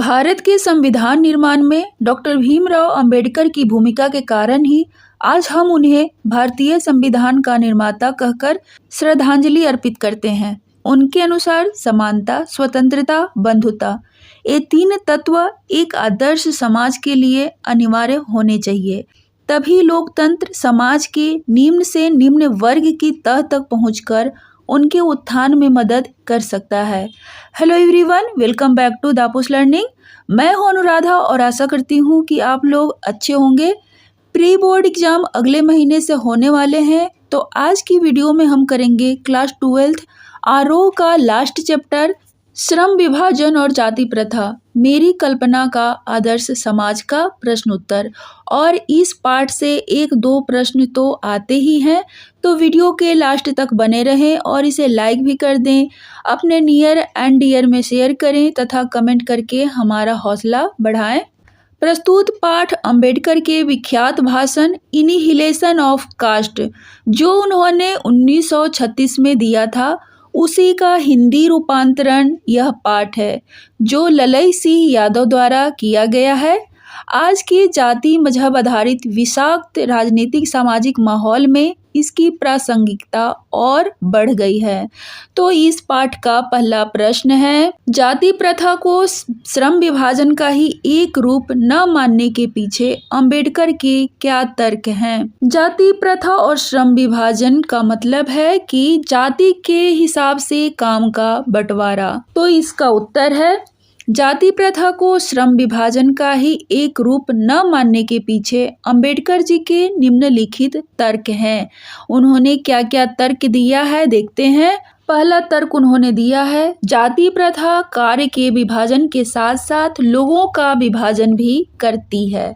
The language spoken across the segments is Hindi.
भारत के संविधान निर्माण में डॉक्टर भीमराव अंबेडकर की भूमिका के कारण ही आज हम उन्हें भारतीय संविधान का निर्माता कहकर श्रद्धांजलि अर्पित करते हैं। उनके अनुसार समानता, स्वतंत्रता, बंधुता ये तीन तत्व एक आदर्श समाज के लिए अनिवार्य होने चाहिए। तभी लोकतंत्र समाज के निम्न से निम्न वर्ग की तह तक पहुंचकर उनके उत्थान में मदद कर सकता है। Hello everyone, welcome back to दापूस लर्निंग। मैं हूं अनुराधा और आशा करती हूं कि आप लोग अच्छे होंगे। प्री बोर्ड एग्जाम अगले महीने से होने वाले हैं, तो आज की वीडियो में हम करेंगे क्लास 12th आरोह का लास्ट चैप्टर श्रम विभाजन और जाति प्रथा, मेरी कल्पना का आदर्श समाज का प्रश्न उत्तर। और इस पार्ट से एक दो प्रश्न तो आते ही हैं, तो वीडियो के लास्ट तक बने रहें और इसे लाइक भी कर दें, अपने नियर एंड डियर में शेयर करें तथा कमेंट करके हमारा हौसला बढ़ाएं। प्रस्तुत पाठ अंबेडकर के विख्यात भाषण इनिहिलेशन ऑफ कास्ट जो उन्होंने 1936 में दिया था, उसी का हिंदी रूपांतरण यह पाठ है, जो ललई सिंह यादव द्वारा किया गया है। आज के जाति मजहब आधारित विषाक्त राजनीतिक सामाजिक माहौल में इसकी प्रासंगिकता और बढ़ गई है। तो इस पाठ का पहला प्रश्न है, जाति प्रथा को श्रम विभाजन का ही एक रूप न मानने के पीछे अंबेडकर के क्या तर्क हैं? जाति प्रथा और श्रम विभाजन का मतलब है कि जाति के हिसाब से काम का बंटवारा। तो इसका उत्तर है, जाति प्रथा को श्रम विभाजन का ही एक रूप न मानने के पीछे अंबेडकर जी के निम्नलिखित तर्क हैं। उन्होंने क्या क्या तर्क दिया है, देखते हैं। पहला तर्क उन्होंने दिया है, जाति प्रथा कार्य के विभाजन के साथ साथ लोगों का विभाजन भी करती है।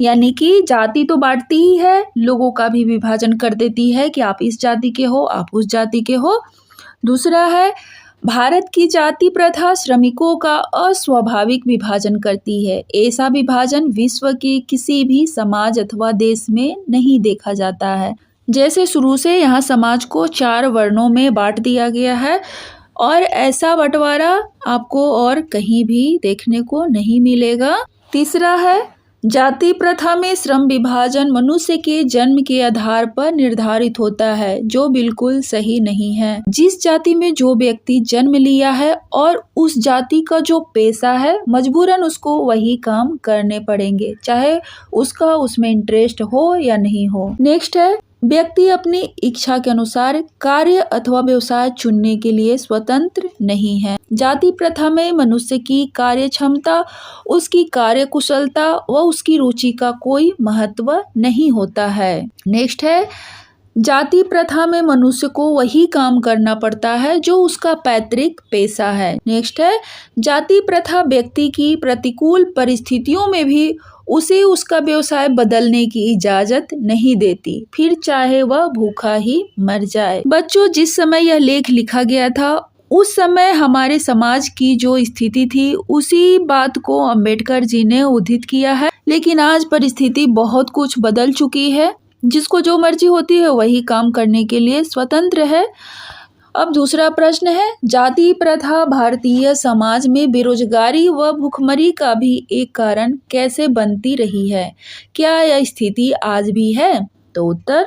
यानी कि जाति तो बांटती ही है, लोगों का भी विभाजन कर देती है कि आप इस जाति के हो, आप उस जाति के हो। दूसरा है, भारत की जाति प्रथा श्रमिकों का अस्वाभाविक विभाजन करती है। ऐसा विभाजन विश्व के किसी भी समाज अथवा देश में नहीं देखा जाता है। जैसे शुरू से यहाँ समाज को 4 वर्णों में बांट दिया गया है और ऐसा बंटवारा आपको और कहीं भी देखने को नहीं मिलेगा। तीसरा है, जाति प्रथा में श्रम विभाजन मनुष्य के जन्म के आधार पर निर्धारित होता है, जो बिल्कुल सही नहीं है। जिस जाति में जो व्यक्ति जन्म लिया है और उस जाति का जो पेशा है, मजबूरन उसको वही काम करने पड़ेंगे, चाहे उसका उसमें इंटरेस्ट हो या नहीं हो। नेक्स्ट है, व्यक्ति अपनी इच्छा के अनुसार कार्य अथवा व्यवसाय चुनने के लिए स्वतंत्र नहीं है। जाति प्रथा में मनुष्य की कार्य क्षमता, उसकी कार्य कुशलता व उसकी रुचि का कोई महत्व नहीं होता है। नेक्स्ट है, जाति प्रथा में मनुष्य को वही काम करना पड़ता है जो उसका पैतृक पेशा है। नेक्स्ट है, जाति प्रथा व्यक्ति की प्रतिकूल परिस्थितियों में भी उसे उसका व्यवसाय बदलने की इजाजत नहीं देती, फिर चाहे वह भूखा ही मर जाए। बच्चों, जिस समय यह लेख लिखा गया था, उस समय हमारे समाज की जो स्थिति थी, उसी बात को अंबेडकर जी ने उद्धृत किया है। लेकिन आज परिस्थिति बहुत कुछ बदल चुकी है, जिसको जो मर्जी होती है वही काम करने के लिए स्वतंत्र है। अब दूसरा प्रश्न है, जाति प्रथा भारतीय समाज में बेरोजगारी व भुखमरी का भी एक कारण कैसे बनती रही है? क्या यह स्थिति आज भी है? तो उत्तर,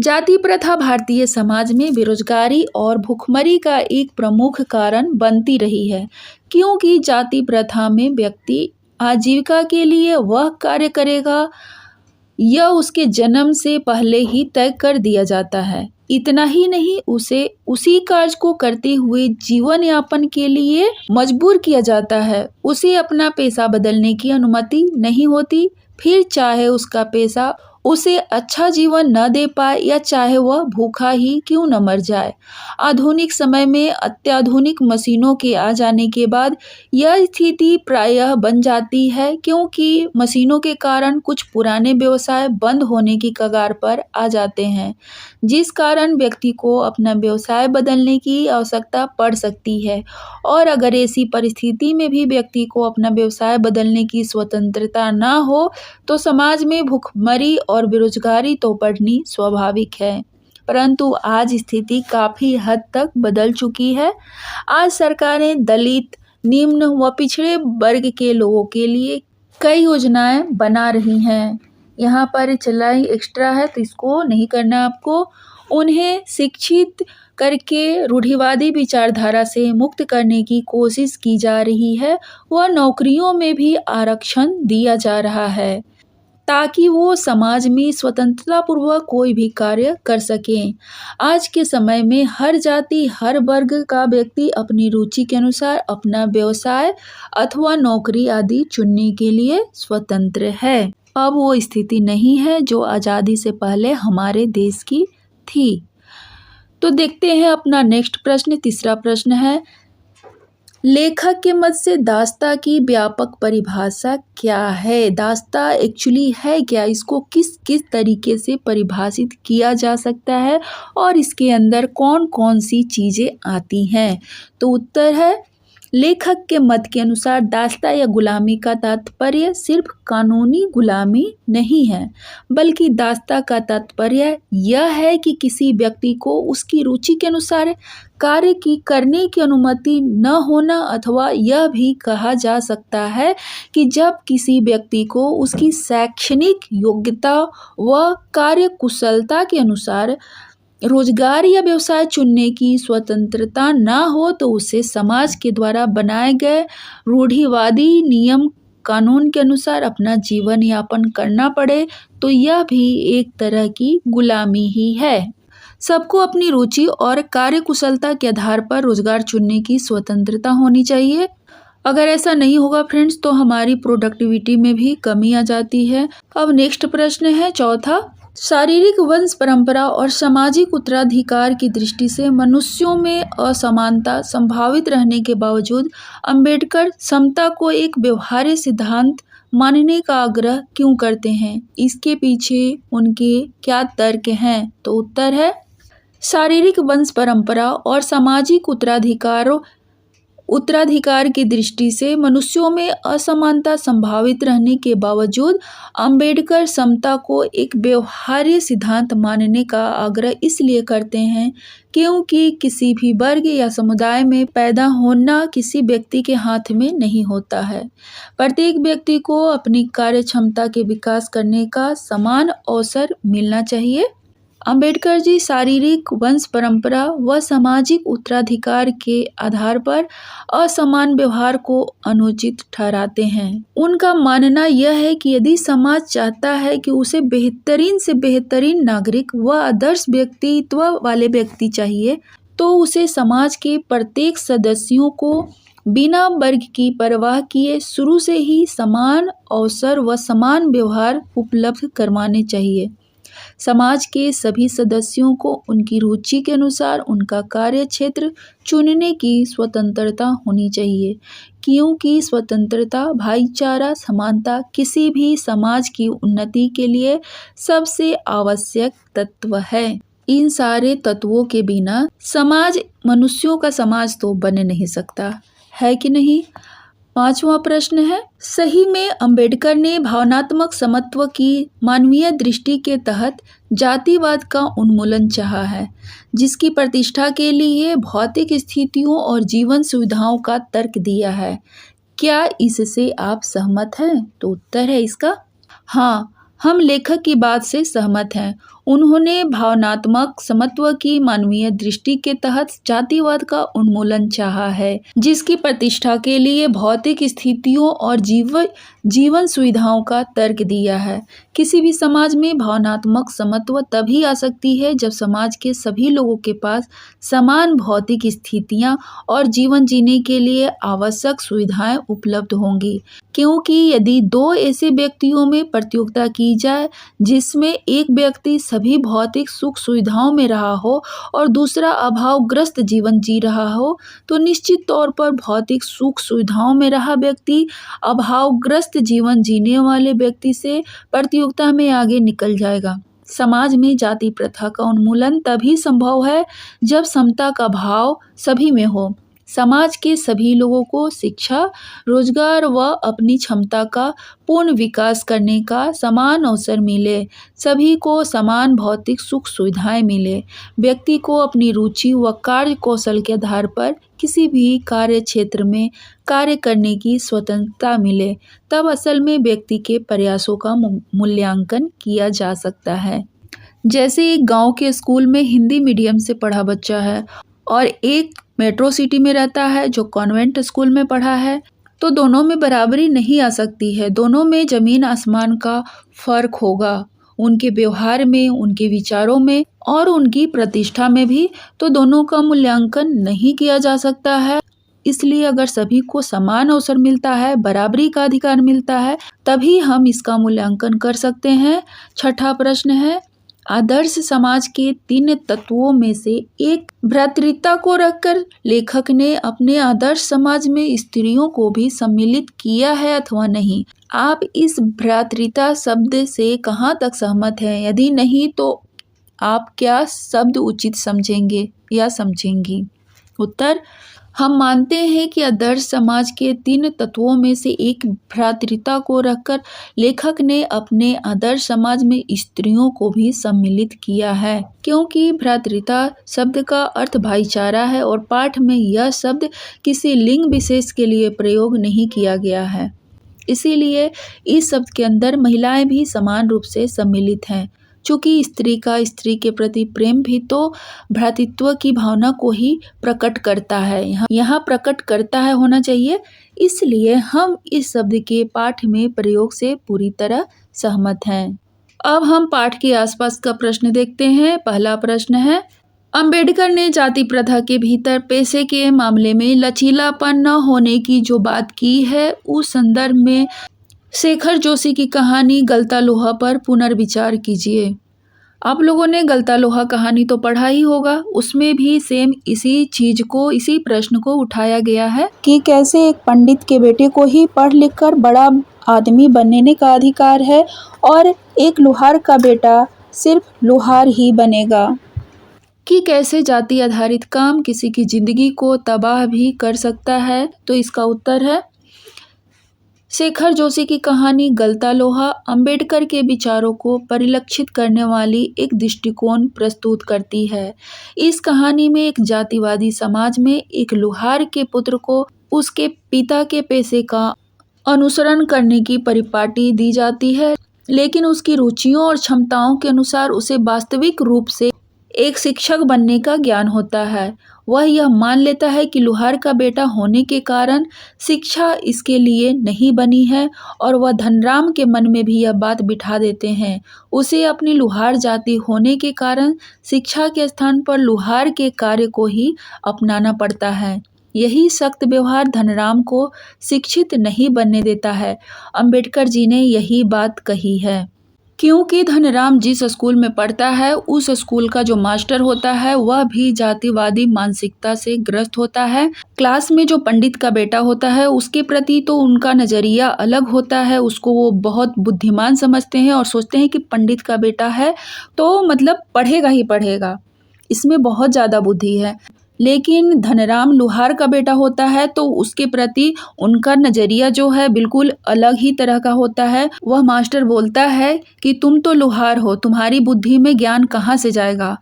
जाति प्रथा भारतीय समाज में बेरोजगारी और भुखमरी का एक प्रमुख कारण बनती रही है, क्योंकि जाति प्रथा में व्यक्ति आजीविका के लिए वह कार्य करेगा, यह उसके जन्म से पहले ही तय कर दिया जाता है। इतना ही नहीं, उसे उसी कार्य को करते हुए जीवन यापन के लिए मजबूर किया जाता है। उसे अपना पेशा बदलने की अनुमति नहीं होती, फिर चाहे उसका पेशा उसे अच्छा जीवन न दे पाए या चाहे वह भूखा ही क्यों न मर जाए। आधुनिक समय में अत्याधुनिक मशीनों के आ जाने के बाद यह स्थिति प्रायः बन जाती है, क्योंकि मशीनों के कारण कुछ पुराने व्यवसाय बंद होने की कगार पर आ जाते हैं, जिस कारण व्यक्ति को अपना व्यवसाय बदलने की आवश्यकता पड़ सकती है। और अगर ऐसी परिस्थिति में भी व्यक्ति को अपना व्यवसाय बदलने की स्वतंत्रता न हो, तो समाज में भुखमरी और बेरोजगारी तो बढ़नी स्वाभाविक है। परंतु आज स्थिति काफ़ी हद तक बदल चुकी है। आज सरकारें दलित, निम्न व पिछड़े वर्ग के लोगों के लिए कई योजनाएं बना रही हैं। यहाँ पर चलाई एक्स्ट्रा है तो इसको नहीं करना आपको। उन्हें शिक्षित करके रूढ़िवादी विचारधारा से मुक्त करने की कोशिश की जा रही है व नौकरियों में भी आरक्षण दिया जा रहा है ताकि वो समाज में स्वतंत्रतापूर्वक कोई भी कार्य कर सकें। आज के समय में हर जाति, हर वर्ग का व्यक्ति अपनी रुचि के अनुसार अपना व्यवसाय अथवा नौकरी आदि चुनने के लिए स्वतंत्र है। अब वो स्थिति नहीं है जो आज़ादी से पहले हमारे देश की थी। तो देखते हैं अपना नेक्स्ट प्रश्न। तीसरा प्रश्न है, लेखक के मत से दास्ता की व्यापक परिभाषा क्या है? दास्ता एक्चुअली है क्या? इसको किस किस तरीके से परिभाषित किया जा सकता है और इसके अंदर कौन कौन सी चीज़ें आती हैं? तो उत्तर है, लेखक के मत के अनुसार दास्ता या गुलामी का तात्पर्य सिर्फ कानूनी गुलामी नहीं है, बल्कि दास्ता का तात्पर्य यह है कि किसी व्यक्ति को उसकी रुचि के अनुसार कार्य की करने की अनुमति न होना, अथवा यह भी कहा जा सकता है कि जब किसी व्यक्ति को उसकी शैक्षणिक योग्यता व कार्यकुशलता के अनुसार रोजगार या व्यवसाय चुनने की स्वतंत्रता न हो तो उसे समाज के द्वारा बनाए गए रूढ़िवादी नियम कानून के अनुसार अपना जीवन यापन करना पड़े, तो यह भी एक तरह की गुलामी ही है। सबको अपनी रुचि और कार्यकुशलता के आधार पर रोजगार चुनने की स्वतंत्रता होनी चाहिए। अगर ऐसा नहीं होगा फ्रेंड्स तो हमारी प्रोडक्टिविटी में भी कमी आ जाती है। अब नेक्स्ट प्रश्न है चौथा, शारीरिक वंश परंपरा और सामाजिक उत्तराधिकार की दृष्टि से मनुष्यों में असमानता संभावित रहने के बावजूद अंबेडकर समता को एक व्यवहार्य सिद्धांत मानने का आग्रह क्यों करते हैं? इसके पीछे उनके क्या तर्क हैं? तो उत्तर है, शारीरिक वंश परंपरा और सामाजिक उत्तराधिकार की दृष्टि से मनुष्यों में असमानता संभावित रहने के बावजूद अंबेडकर समता को एक व्यवहार्य सिद्धांत मानने का आग्रह इसलिए करते हैं क्योंकि किसी भी वर्ग या समुदाय में पैदा होना किसी व्यक्ति के हाथ में नहीं होता है। प्रत्येक व्यक्ति को अपनी कार्य क्षमता के विकास करने का समान अवसर मिलना चाहिए। अंबेडकर जी शारीरिक वंश परंपरा व सामाजिक उत्तराधिकार के आधार पर असमान व्यवहार को अनुचित ठहराते हैं। उनका मानना यह है कि यदि समाज चाहता है कि उसे बेहतरीन से बेहतरीन नागरिक व आदर्श व्यक्तित्व वाले व्यक्ति चाहिए, तो उसे समाज के प्रत्येक सदस्यों को बिना वर्ग की परवाह किए शुरू से ही समान अवसर व समान व्यवहार उपलब्ध करवाने चाहिए। समाज के सभी सदस्यों को उनकी रुचि के अनुसार उनका कार्य क्षेत्र चुनने की स्वतंत्रता होनी चाहिए, क्योंकि स्वतंत्रता, भाईचारा, समानता किसी भी समाज की उन्नति के लिए सबसे आवश्यक तत्व है। इन सारे तत्वों के बिना समाज, मनुष्यों का समाज तो बन नहीं सकता, है कि नहीं। पांचवा प्रश्न है, सही में अंबेडकर ने भावनात्मक समत्व की मानवीय दृष्टि के तहत जातिवाद का उन्मूलन चाहा है, जिसकी प्रतिष्ठा के लिए भौतिक स्थितियों और जीवन सुविधाओं का तर्क दिया है। क्या इससे आप सहमत हैं? तो उत्तर है इसका हाँ, हम लेखक की बात से सहमत हैं। उन्होंने भावनात्मक समत्व की मानवीय दृष्टि के तहत जातिवाद का उन्मूलन चाहा है, जिसकी प्रतिष्ठा के लिए भौतिक स्थितियों और जीवन सुविधाओं का तर्क दिया है। किसी भी समाज में भावनात्मक समत्व तभी आ सकती है जब समाज के सभी लोगों के पास समान भौतिक स्थितियां और जीवन जीने के लिए आवश्यक सुविधाएं उपलब्ध होंगी, क्योंकि यदि दो ऐसे व्यक्तियों में प्रतियोगिता की जाए जिसमें एक व्यक्ति सभी भौतिक सुख सुविधाओं में रहा हो और दूसरा अभावग्रस्त जीवन जी रहा हो, तो निश्चित तौर पर भौतिक सुख सुविधाओं में रहा व्यक्ति अभावग्रस्त जीवन जीने वाले व्यक्ति से प्रतियोगिता में आगे निकल जाएगा। समाज में जाति प्रथा का उन्मूलन तभी संभव है जब समता का भाव सभी में हो। समाज के सभी लोगों को शिक्षा, रोजगार व अपनी क्षमता का पूर्ण विकास करने का समान अवसर मिले, सभी को समान भौतिक सुख सुविधाएं मिले, व्यक्ति को अपनी रुचि व कार्य कौशल के आधार पर किसी भी कार्य क्षेत्र में कार्य करने की स्वतंत्रता मिले, तब असल में व्यक्ति के प्रयासों का मूल्यांकन किया जा सकता है। जैसे एक गांव के स्कूल में हिंदी मीडियम से पढ़ा बच्चा है और एक मेट्रो सिटी में रहता है जो कॉन्वेंट स्कूल में पढ़ा है, तो दोनों में बराबरी नहीं आ सकती है। दोनों में जमीन आसमान का फर्क होगा, उनके व्यवहार में, उनके विचारों में और उनकी प्रतिष्ठा में भी। तो दोनों का मूल्यांकन नहीं किया जा सकता है। इसलिए अगर सभी को समान अवसर मिलता है, बराबरी का अधिकार मिलता है, तभी हम इसका मूल्यांकन कर सकते हैं। छठा प्रश्न है, आदर्श समाज के 3 तत्वों में से एक भ्रातृता को रखकर लेखक ने अपने आदर्श समाज में स्त्रियों को भी सम्मिलित किया है अथवा नहीं। आप इस भ्रातृता शब्द से कहाँ तक सहमत हैं? यदि नहीं तो आप क्या शब्द उचित समझेंगे या समझेंगी? उत्तर, हम मानते हैं कि आदर्श समाज के 3 तत्वों में से एक भ्रातृता को रखकर लेखक ने अपने आदर्श समाज में स्त्रियों को भी सम्मिलित किया है, क्योंकि भ्रातृता शब्द का अर्थ भाईचारा है और पाठ में यह शब्द किसी लिंग विशेष के लिए प्रयोग नहीं किया गया है। इसीलिए इस शब्द के अंदर महिलाएं भी समान रूप से सम्मिलित हैं। चूँकि स्त्री का स्त्री के प्रति प्रेम भी तो भ्रातृत्व की भावना को ही प्रकट करता है, यहाँ प्रकट करता है होना चाहिए। इसलिए हम इस शब्द के पाठ में प्रयोग से पूरी तरह सहमत हैं। अब हम पाठ के आसपास का प्रश्न देखते हैं। पहला प्रश्न है, अंबेडकर ने जाति प्रथा के भीतर पेशे के मामले में लचीलापन न होने की जो बात की है, उस संदर्भ में शेखर जोशी की कहानी गलता लोहा पर पुनर्विचार कीजिए। आप लोगों ने गलता लोहा कहानी तो पढ़ा ही होगा, उसमें भी सेम इसी प्रश्न को उठाया गया है कि कैसे एक पंडित के बेटे को ही पढ़ लिख कर बड़ा आदमी बनने का अधिकार है और एक लोहार का बेटा सिर्फ लोहार ही बनेगा, कि कैसे जाति आधारित काम किसी की जिंदगी को तबाह भी कर सकता है। तो इसका उत्तर है, शेखर जोशी की कहानी गलता लोहा अंबेडकर के विचारों को परिलक्षित करने वाली एक दृष्टिकोण प्रस्तुत करती है। इस कहानी में एक जातिवादी समाज में एक लोहार के पुत्र को उसके पिता के पेशे का अनुसरण करने की परिपाटी दी जाती है, लेकिन उसकी रुचियों और क्षमताओं के अनुसार उसे वास्तविक रूप से एक शिक्षक बनने का ज्ञान होता है। वह यह मान लेता है कि लोहार का बेटा होने के कारण शिक्षा इसके लिए नहीं बनी है और वह धनराम के मन में भी यह बात बिठा देते हैं। उसे अपनी लोहार जाति होने के कारण शिक्षा के स्थान पर लोहार के कार्य को ही अपनाना पड़ता है। यही सख्त व्यवहार धनराम को शिक्षित नहीं बनने देता है। अंबेडकर जी ने यही बात कही है, क्योंकि धनराम जिस स्कूल में पढ़ता है उस स्कूल का जो मास्टर होता है वह भी जातिवादी मानसिकता से ग्रस्त होता है। क्लास में जो पंडित का बेटा होता है उसके प्रति तो उनका नज़रिया अलग होता है, उसको वो बहुत बुद्धिमान समझते हैं और सोचते हैं कि पंडित का बेटा है तो मतलब पढ़ेगा ही पढ़ेगा, इसमें बहुत ज़्यादा बुद्धि है। लेकिन धनराम लोहार का बेटा होता है तो उसके प्रति उनका नज़रिया जो है बिल्कुल अलग ही तरह का होता है। वह मास्टर बोलता है कि तुम तो लोहार हो, तुम्हारी बुद्धि में ज्ञान कहाँ से जाएगा,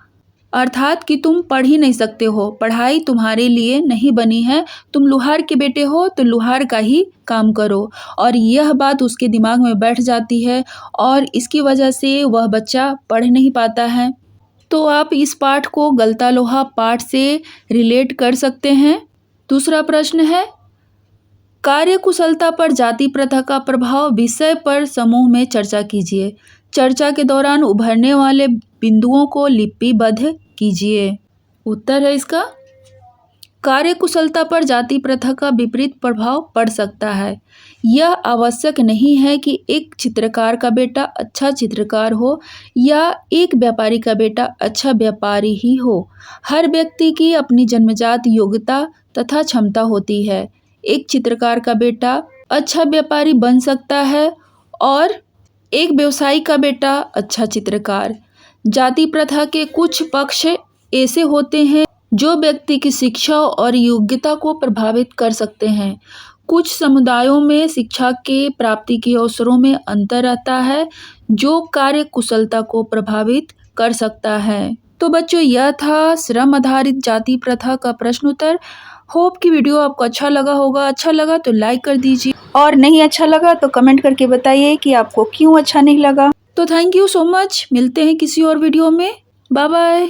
अर्थात कि तुम पढ़ ही नहीं सकते हो, पढ़ाई तुम्हारे लिए नहीं बनी है, तुम लोहार के बेटे हो तो लोहार का ही काम करो। और यह बात उसके दिमाग में बैठ जाती है और इसकी वजह से वह बच्चा पढ़ नहीं पाता है। तो आप इस पाठ को गलता लोहा पाठ से रिलेट कर सकते हैं। दूसरा प्रश्न है, कार्यकुशलता पर जाति प्रथा का प्रभाव विषय पर समूह में चर्चा कीजिए। चर्चा के दौरान उभरने वाले बिंदुओं को लिपिबद्ध कीजिए। उत्तर है इसका, कार्यकुशलता पर जाति प्रथा का विपरीत प्रभाव पड़ सकता है। यह आवश्यक नहीं है कि एक चित्रकार का बेटा अच्छा चित्रकार हो या एक व्यापारी का बेटा अच्छा व्यापारी ही हो। हर व्यक्ति की अपनी जन्मजात योग्यता तथा क्षमता होती है। एक चित्रकार का बेटा अच्छा व्यापारी बन सकता है और एक व्यवसायी का बेटा अच्छा चित्रकार। जाति प्रथा के कुछ पक्ष ऐसे होते हैं जो व्यक्ति की शिक्षा और योग्यता को प्रभावित कर सकते हैं। कुछ समुदायों में शिक्षा के प्राप्ति के अवसरों में अंतर रहता है, जो कार्य कुशलता को प्रभावित कर सकता है। तो बच्चों, यह था श्रम आधारित जाति प्रथा का प्रश्न उत्तर। होप कि वीडियो आपको अच्छा लगा होगा। अच्छा लगा तो लाइक कर दीजिए और नहीं अच्छा लगा तो कमेंट करके बताइए कि आपको क्यों अच्छा नहीं लगा। तो थैंक यू सो मच। मिलते हैं किसी और वीडियो में। Bye bye.